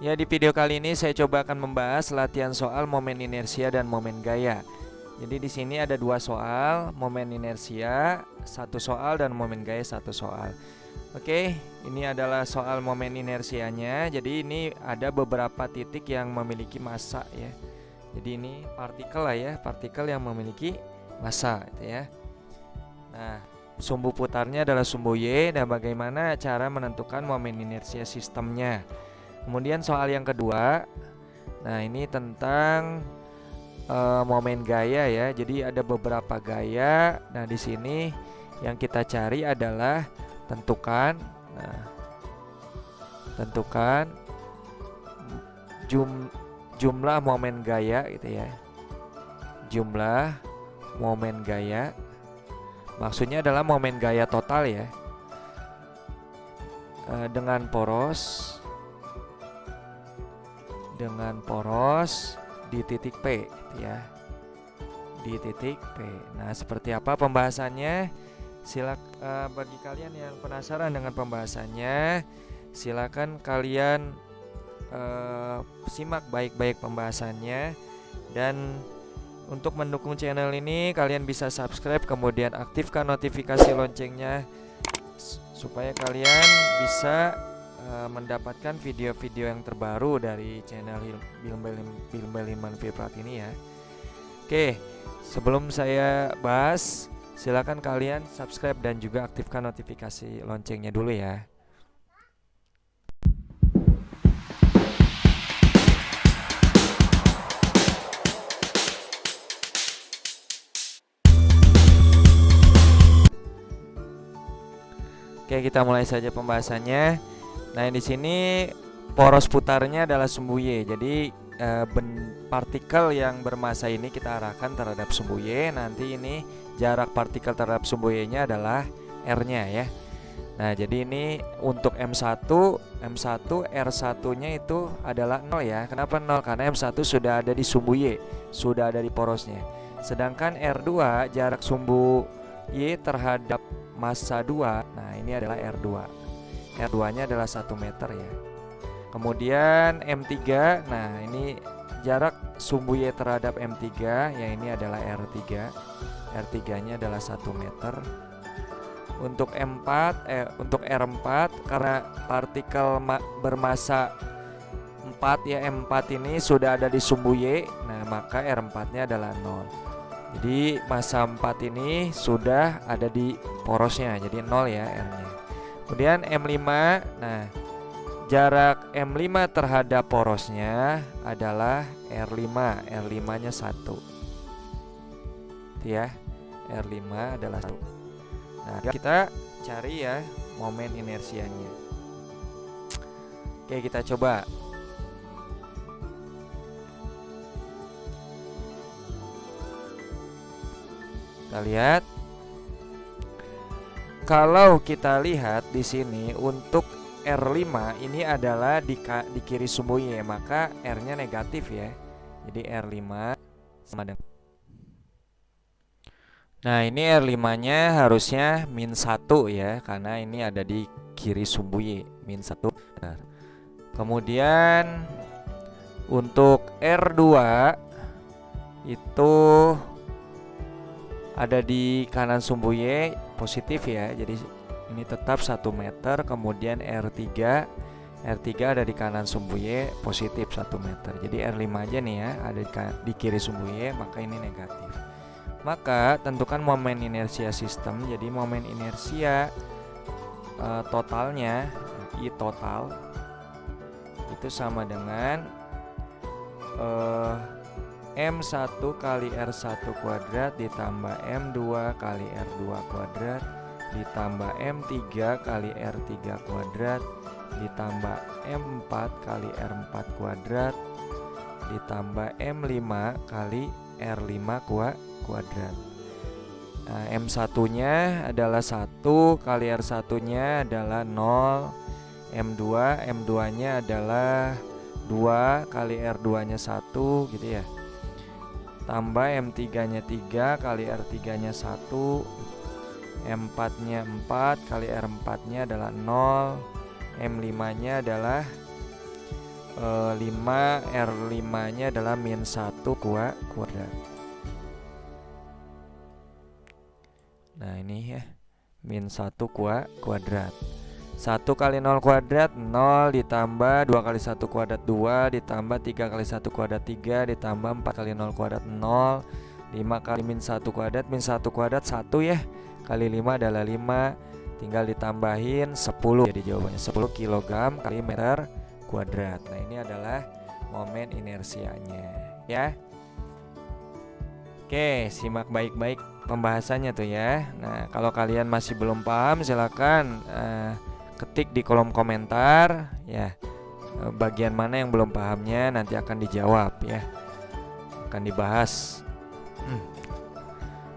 Ya, di video kali ini saya coba akan membahas latihan soal momen inersia dan momen gaya. Jadi di sini ada dua soal, momen inersia satu soal dan momen gaya satu soal. Oke, ini adalah soal momen inersianya. Jadi ini ada beberapa titik yang memiliki massa ya. Jadi ini partikel lah ya, partikel yang memiliki massa gitu ya. Nah, sumbu putarnya adalah sumbu Y dan bagaimana cara menentukan momen inersia sistemnya. Kemudian soal yang kedua, nah ini tentang momen gaya ya. Jadi ada beberapa gaya. Nah di sini yang kita cari adalah tentukan jumlah momen gaya gitu ya. Jumlah momen gaya. Maksudnya adalah momen gaya total ya. Dengan poros di titik P ya, di titik P. Nah, seperti apa pembahasannya? Bagi kalian yang penasaran dengan pembahasannya, silakan kalian simak baik-baik pembahasannya. Dan untuk mendukung channel ini, kalian bisa subscribe, kemudian aktifkan notifikasi loncengnya supaya kalian bisa mendapatkan video-video yang terbaru dari channel Hilman Viprat ini ya. Oke, sebelum saya bahas, silakan kalian subscribe dan juga aktifkan notifikasi loncengnya dulu ya. Oke, kita mulai saja pembahasannya. Nah, di sini poros putarnya adalah sumbu Y. Jadi partikel yang bermassa ini kita arahkan terhadap sumbu Y. Nanti ini jarak partikel terhadap sumbu Y-nya adalah R-nya ya. Nah, jadi ini untuk M1 R1-nya itu adalah 0 ya. Kenapa 0? Karena M1 sudah ada di sumbu Y, sudah ada di porosnya. Sedangkan R2 jarak sumbu Y terhadap massa 2. Nah, ini adalah R2. R2-nya adalah 1 meter ya. Kemudian M3, nah ini jarak sumbu Y terhadap M3, yang ini adalah R3. R3-nya adalah 1 meter. Untuk untuk R4, karena partikel bermassa 4 ya, M4 ini sudah ada di sumbu Y, nah maka R4-nya adalah 0. Jadi massa 4 ini sudah ada di porosnya, jadi 0 ya R-nya. Kemudian M5, nah jarak M5 terhadap porosnya adalah R5. R5-nya 1 ya, R5 adalah 1. Nah, kita cari ya momen inersianya. Oke, kita coba. Kita lihat. Kalau kita lihat di sini untuk R5 ini adalah di kiri sumbu Y, maka R-nya negatif ya. Jadi R5 sama dengan. Nah, ini R5-nya harusnya -1 ya, karena ini ada di kiri sumbu Y, -1. Benar. Kemudian untuk R2 itu ada di kanan sumbu Y, positif ya. Jadi ini tetap 1 meter. Kemudian R3 ada di kanan sumbu Y, positif 1 meter. Jadi R5 aja nih ya, ada di kiri sumbu Y, maka ini negatif. Maka tentukan momen inersia sistem. Jadi momen inersia totalnya, I total, itu sama dengan M1 kali R1 kuadrat ditambah M2 kali R2 kuadrat ditambah M3 kali R3 kuadrat ditambah M4 kali R4 kuadrat ditambah M5 kali R5 kuadrat. Nah, M1-nya adalah 1 kali R1-nya adalah 0. M2-nya adalah 2 kali R2-nya 1 gitu ya. Tambah M3-nya 3 kali R3-nya 1. M4-nya 4 kali R4-nya adalah 0. M5-nya adalah 5 R5 nya adalah min 1 kuadrat. Nah ini ya, min 1 kuadrat. 1 kali 0 kuadrat 0, ditambah 2 kali 1 kuadrat 2, ditambah 3 kali 1 kuadrat 3, ditambah 4 kali 0 kuadrat 0, 5 kali min 1 kuadrat, min 1 kuadrat 1 ya, kali 5 adalah 5, tinggal ditambahin 10. Jadi jawabannya 10 kg kali meter kuadrat. Nah ini adalah momen inersianya ya. Oke, simak baik-baik pembahasannya tuh ya. Nah kalau kalian masih belum paham, silakan ketik di kolom komentar ya, bagian mana yang belum pahamnya, nanti akan dijawab ya, akan dibahas.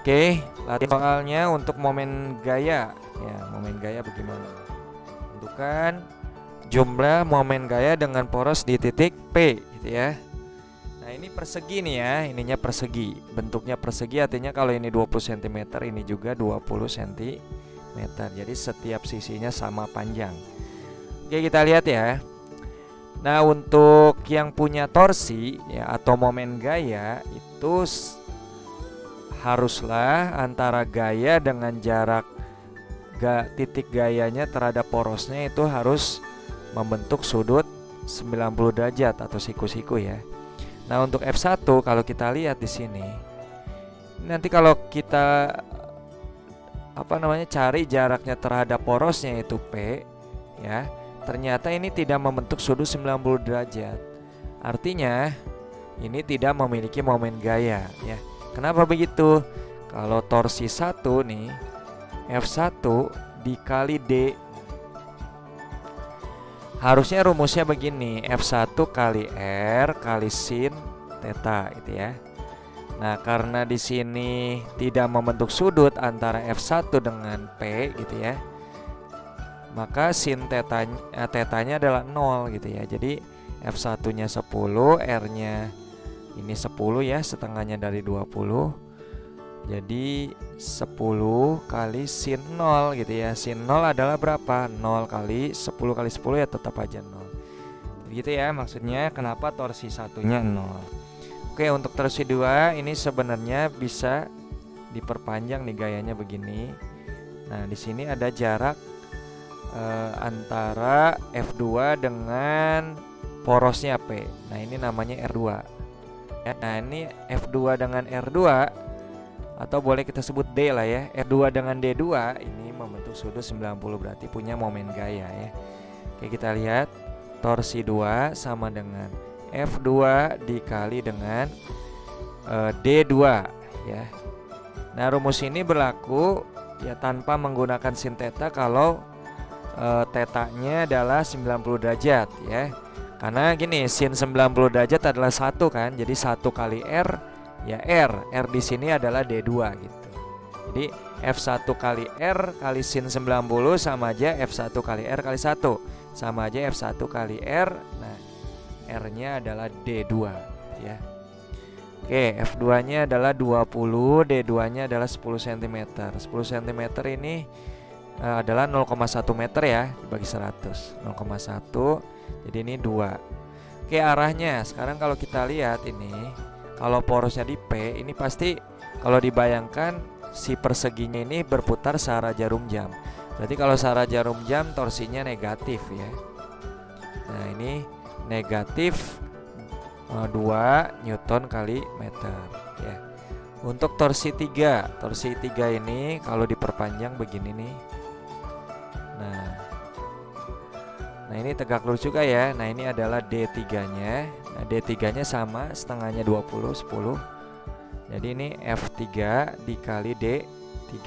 Oke, latihan soalnya untuk momen gaya ya. Momen gaya bagaimana? Tentukan jumlah momen gaya dengan poros di titik P gitu ya. Nah ini persegi nih ya, ininya persegi, bentuknya persegi, artinya kalau ini 20 cm, ini juga 20 cm. Jadi setiap sisinya sama panjang. Oke, kita lihat ya. Nah untuk yang punya torsi ya atau momen gaya itu haruslah antara gaya dengan jarak titik gayanya terhadap porosnya itu harus membentuk sudut 90 derajat atau siku-siku ya. Nah untuk F1 kalau kita lihat di sini, nanti kalau kita cari jaraknya terhadap porosnya itu P ya, ternyata ini tidak membentuk sudut 90 derajat. Artinya ini tidak memiliki momen gaya ya. Kenapa begitu? Kalau torsi 1 nih, F1 dikali D, harusnya rumusnya begini, F1 kali R kali sin theta gitu ya. Nah, karena di sini tidak membentuk sudut antara F1 dengan P gitu ya, maka sin tetanya adalah 0 gitu ya. Jadi F1-nya 10, R-nya ini 10 ya, setengahnya dari 20. Jadi 10 kali sin 0 gitu ya. Sin 0 adalah berapa? 0 kali 10 kali 10 ya tetap aja 0. Gitu ya maksudnya kenapa torsi satunya 0. Oke, untuk torsi 2 ini sebenarnya bisa diperpanjang nih gayanya begini. Nah, di sini ada jarak antara F2 dengan porosnya P. Nah, ini namanya R2. Nah, ini F2 dengan R2 atau boleh kita sebut D lah ya. R2 dengan D2 ini membentuk sudut 90, berarti punya momen gaya ya. Oke, kita lihat torsi 2 sama dengan F2 dikali dengan D2 ya. Nah, rumus ini berlaku ya tanpa menggunakan sin theta kalau tetanya adalah 90 derajat ya. Karena gini, sin 90 derajat adalah 1 kan. Jadi 1 kali R ya R di sini adalah D2 gitu. Jadi F1 kali R kali sin 90 sama aja F1 kali R kali 1, sama aja F1 kali R. Nah, R-nya adalah D2 ya. Oke, F2-nya adalah 20, D2-nya adalah 10 cm. 10 cm ini adalah 0,1 meter ya, dibagi 100. 0,1. Jadi ini 2. Oke, arahnya sekarang kalau kita lihat ini, kalau porosnya di P, ini pasti kalau dibayangkan si perseginya ini berputar searah jarum jam. Berarti kalau searah jarum jam torsinya negatif ya. Nah, ini negatif 2 Newton kali meter ya. Untuk torsi 3 ini kalau diperpanjang begini nih. Nah ini tegak lurus juga ya. Nah ini adalah D3-nya. Nah D3-nya sama, setengahnya 20, 10. Jadi ini F3 dikali D3.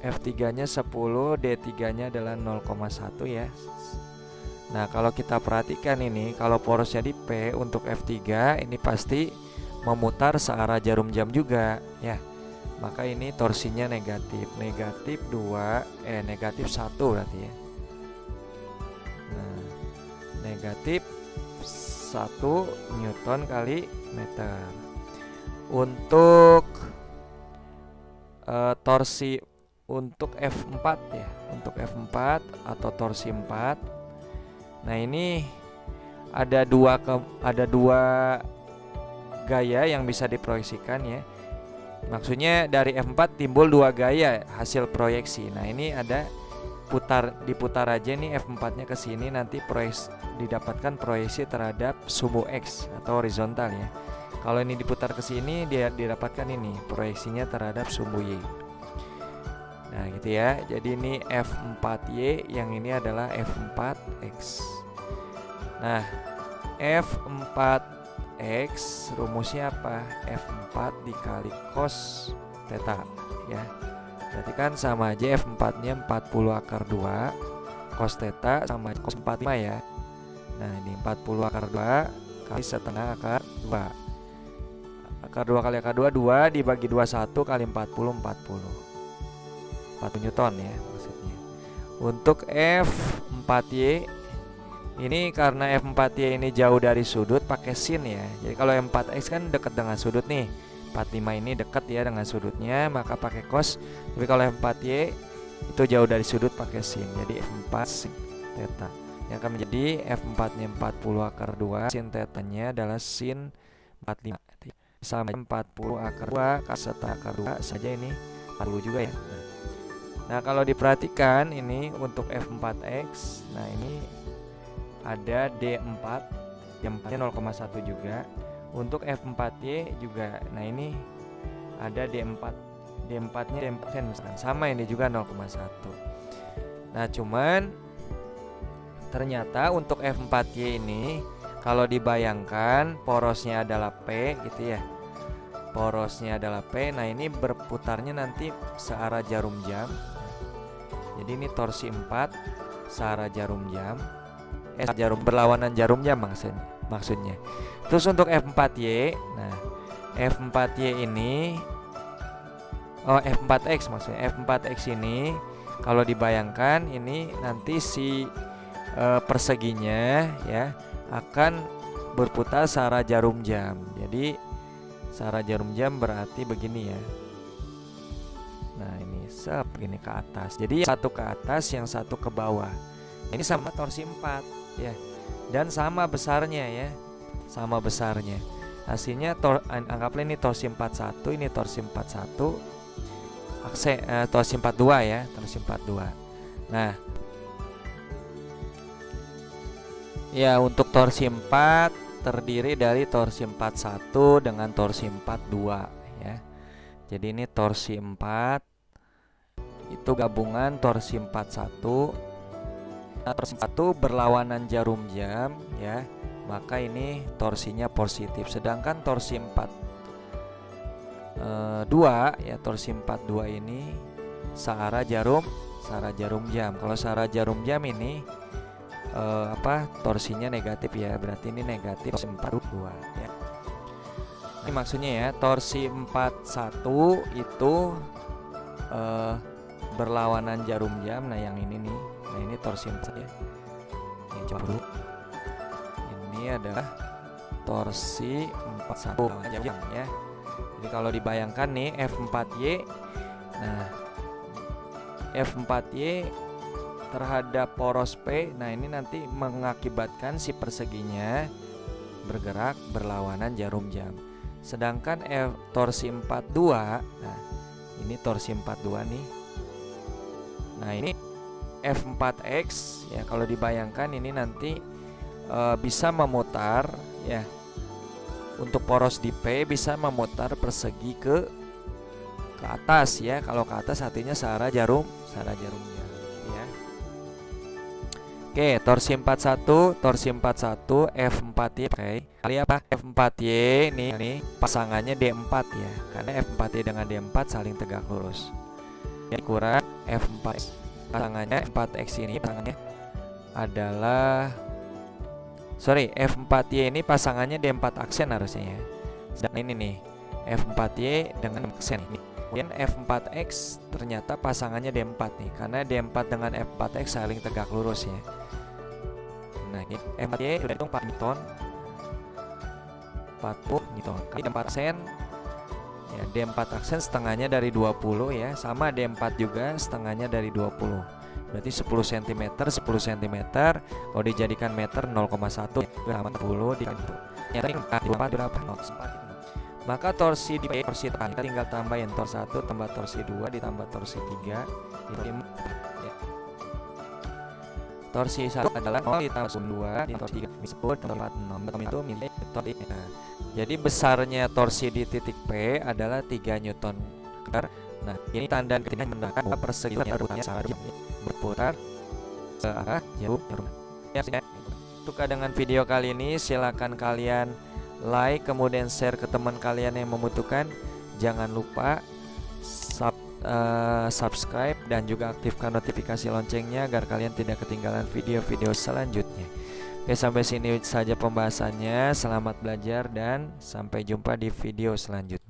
F3-nya 10, D3-nya adalah 0,1 ya. Nah kalau kita perhatikan ini, kalau porosnya di P untuk F3 ini pasti memutar searah jarum jam juga ya. Maka ini torsinya negatif. Negatif 2, negatif 1 berarti ya. Nah, negatif 1 Newton kali meter. Untuk torsi untuk F4 ya. Untuk F4 atau torsi 4 Nah, ini ada dua gaya yang bisa diproyeksikan ya. Maksudnya dari F4 timbul dua gaya hasil proyeksi. Nah, ini ada diputar aja nih F4-nya ke sini, nanti didapatkan proyeksi terhadap sumbu X atau horizontal ya. Kalau ini diputar ke sini, dia didapatkan ini proyeksinya terhadap sumbu Y. Nah, gitu ya. Jadi ini F4Y, yang ini adalah F4X. Nah, F4X rumusnya apa? F4 dikali cos theta ya. Berarti kan sama aja F4-nya 40 akar 2 cos theta sama cos 45 ya. Nah, ini 40 akar 2 kali setengah akar 2. Akar 2 kali akar 2, 2 dibagi 21 kali 40, 40 Newton ya maksudnya. Untuk F4Y ini karena F4Y ini jauh dari sudut pakai sin ya. Jadi kalau F4X kan dekat dengan sudut nih, 45 ini dekat ya dengan sudutnya, maka pakai cos. Tapi kalau F4Y itu jauh dari sudut pakai sin. Jadi F4 sin theta yang akan menjadi F4-nya 40 akar 2, sin theta-nya adalah sin 45 sama 40 akar 2 kali setengah akar 2 saja, ini 40 juga ya. Nah, kalau diperhatikan ini untuk F4X, nah ini ada D4, D4-nya 0,1 juga. Untuk F4Y juga, nah ini ada D4, D4-nya D4 misalkan sama, ini juga 0,1. Nah, cuman ternyata untuk F4Y ini kalau dibayangkan porosnya adalah P gitu ya. Porosnya adalah P. Nah, ini berputarnya nanti searah jarum jam. Jadi ini torsi 4 searah jarum jam. Jarum berlawanan jarum jam maksudnya. Terus untuk F4Y, nah F4Y ini F4X maksudnya. F4X ini kalau dibayangkan ini nanti si perseginya ya akan berputar searah jarum jam. Jadi searah jarum jam berarti begini ya. Nah, ini begini ke atas. Jadi satu ke atas, yang satu ke bawah. Ini sama torsi 4 ya. Dan sama besarnya ya. Sama besarnya. Hasilnya anggaplah ini torsi 41, ini torsi 41. Torsi 42 ya, torsi 42. Nah, ya, untuk torsi 4 terdiri dari torsi 41 dengan torsi 42 ya. Jadi ini torsi 4 itu gabungan torsi 41. Nah, torsi 1 berlawanan jarum jam ya. Maka ini torsinya positif. Sedangkan torsi 42 ya, torsi 42 ini searah jarum jam. Kalau searah jarum jam ini torsinya negatif ya, berarti ini negatif torsi 42 ya. Ini maksudnya ya, torsi 41 itu berlawanan jarum jam. Nah, yang ini nih, nah ini torsi 4 ya. Ini coba dulu. Ini adalah torsi 41 jam ya. Jadi kalau dibayangkan nih F4Y, nah F4Y terhadap poros P, nah ini nanti mengakibatkan si perseginya bergerak berlawanan jarum jam. Sedangkan torsi 42, nah ini torsi 42 nih. Nah, ini F4X ya, kalau dibayangkan ini nanti bisa memutar ya. Untuk poros di P bisa memutar persegi ke atas ya. Kalau ke atas artinya searah jarum jam ya. Oke, torsi 41, F4Y. Oke, kali apa? F4Y ini pasangannya D4 ya. Karena F4Y dengan D4 saling tegak lurus. Yang kurang F4 pasangannya 4X ini pasangannya adalah F4Y ini pasangannya D4 aksen harusnya ya. Sedangkan ini nih F4Y dengan aksen ini. Kemudian F4X ternyata pasangannya D4 nih, karena D4 dengan F4X saling tegak lurus ya. Nah, ini F4Y udah hitung 4 Newton. 40 Newton kali D4 aksen ya, D4 aksen setengahnya dari 20 ya, sama D4 juga setengahnya dari 20. berarti 10 cm 10 cm. Kalau dijadikan meter 0,1 sama 10 dibantu berapa? 0,4. Maka torsi di torsi kita tinggal tambahin torsi 1 tambah torsi 2 ditambah torsi 3 ya. Torsi 1 adalah 0 ditambah 2 ditambah 3 disebut tempat 0 itu milik torsi. Jadi besarnya torsi di titik P adalah 3 Newton. Nah, ini tanda ketika menggunakan persegian berputar berputar ke arah jarum. Ya, suka dengan video kali ini, silakan kalian like kemudian share ke teman kalian yang membutuhkan. Jangan lupa subscribe dan juga aktifkan notifikasi loncengnya agar kalian tidak ketinggalan video-video selanjutnya. Oke, sampai sini saja pembahasannya. Selamat belajar dan sampai jumpa di video selanjutnya.